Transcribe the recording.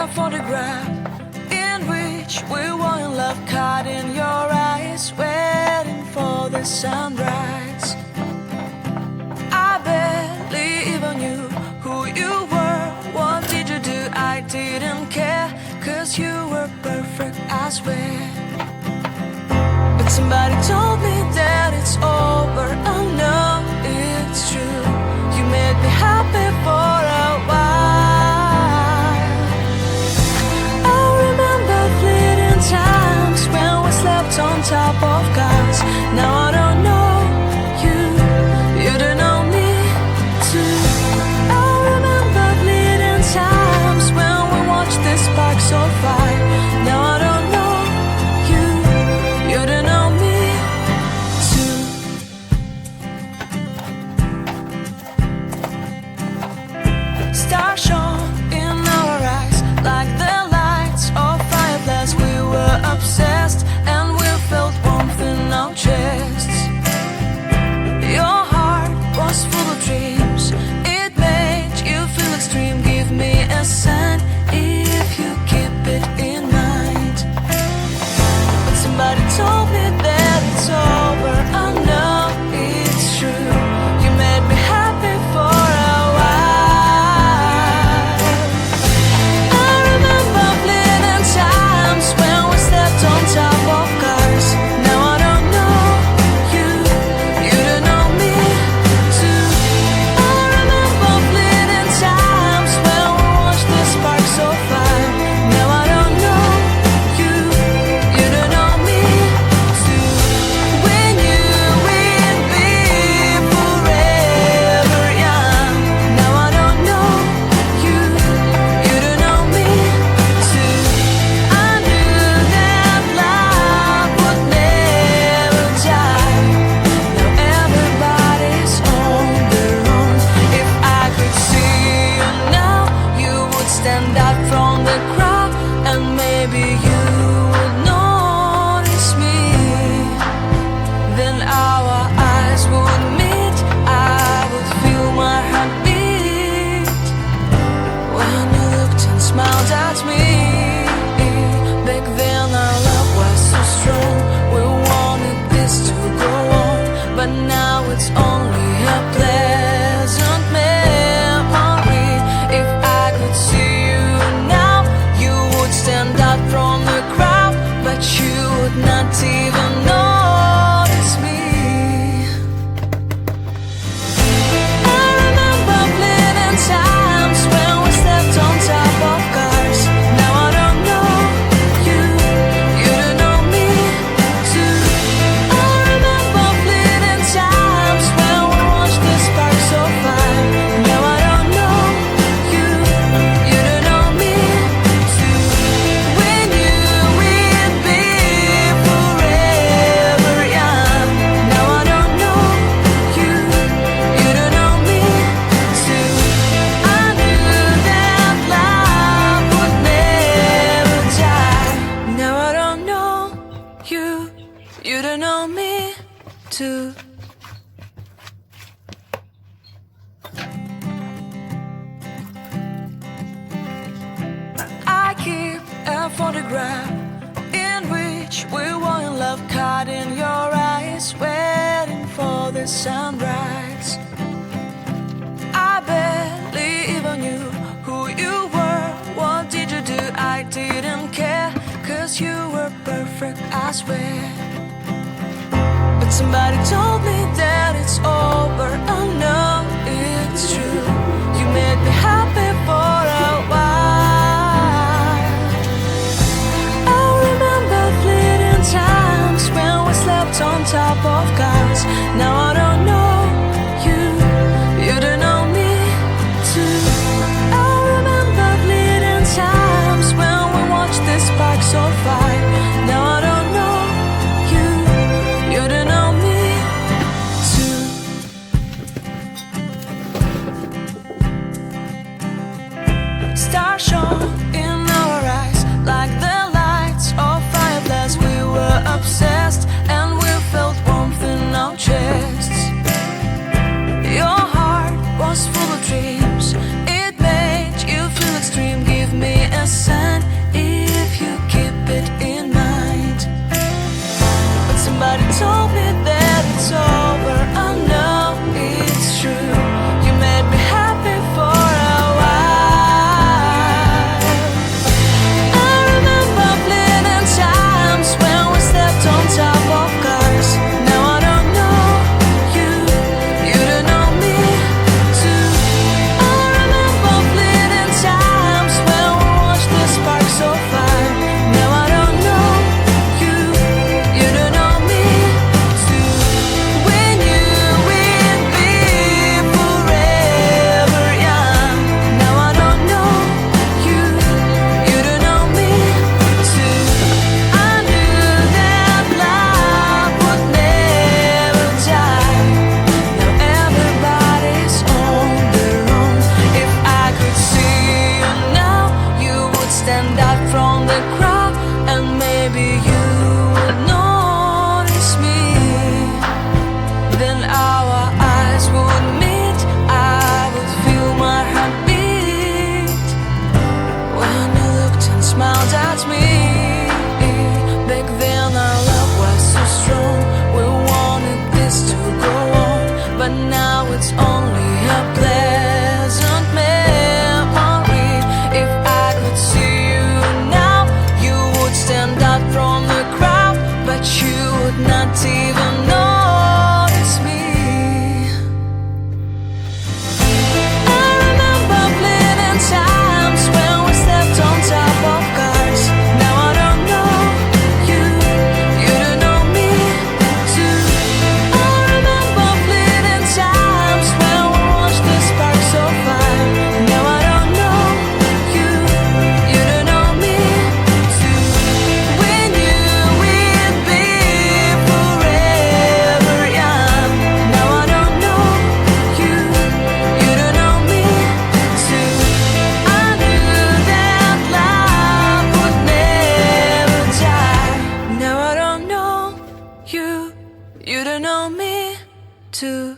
a photograph in which we were in love, caught in your eyes, waiting for the sunrise. I barely even knew who you were. What did you do? I didn't care, 'cause you were perfect, I swear. But somebody told me that it's over. I know it's true. You made me happy for a while. I remember fleeting times when we slept on top of cars. Now I don't know you, you don't know me too. I remember fleeting times when we watched the sparks of fire. Now I don't know you, you don't know me too. Stars shone in our eyes like the lights of fireflies. We were obsessed and we felt warmth in our chests. Your heart was full of dreams. It made you feel extreme. Give me a sign if you keep it in mind. But somebody told me that it's over. I know it's true. You made me happy for a while. I remember fleeting times when we slept on top of cars. Now I don't know you, you don't know me too. I remember fleeting times when we watched the sparks of fire. Now I don't know you, you don't know me too. We knew we'd be forever young. Now I don't know you, you don't know me too. I knew that love would never die. Now everybody's on their own. If I could see you now, you would stand out from the crowd, and maybe you would notice me. Then our eyes would meet. I would feel my heart beat when you looked and smiled at me. Back then our love was so strong. We wanted this to go on, but now it's only a pleasant memory. If I could see you now, you would stand out from the crowd, but you would not even notice me. I remember fleeting times when we slept on top of cars. Now I don't know you, you don't know me too. I remember fleeting times when we watched the sparks of fire. Now I don't know you, you don't know me too. We knew we'd be forever young. Now I don't know you, you don't know me too. I knew that love would never die. Now I don't know you, you don't know me too. I keep a photograph in which we were in love, caught in your eyes, waiting for the sunrise. I barely even knew who you were. What did you do? I didn't care, 'cause you were perfect, I swear. But somebody told me that it's over. I know it's true. You made me happy for a while. I remember fleeting times when we slept on top of cars. Now I don't know you, you don't know me too. I remember fleeting times when we watched the sparks of fire. Now I don't know you, you don't know me you to know me too.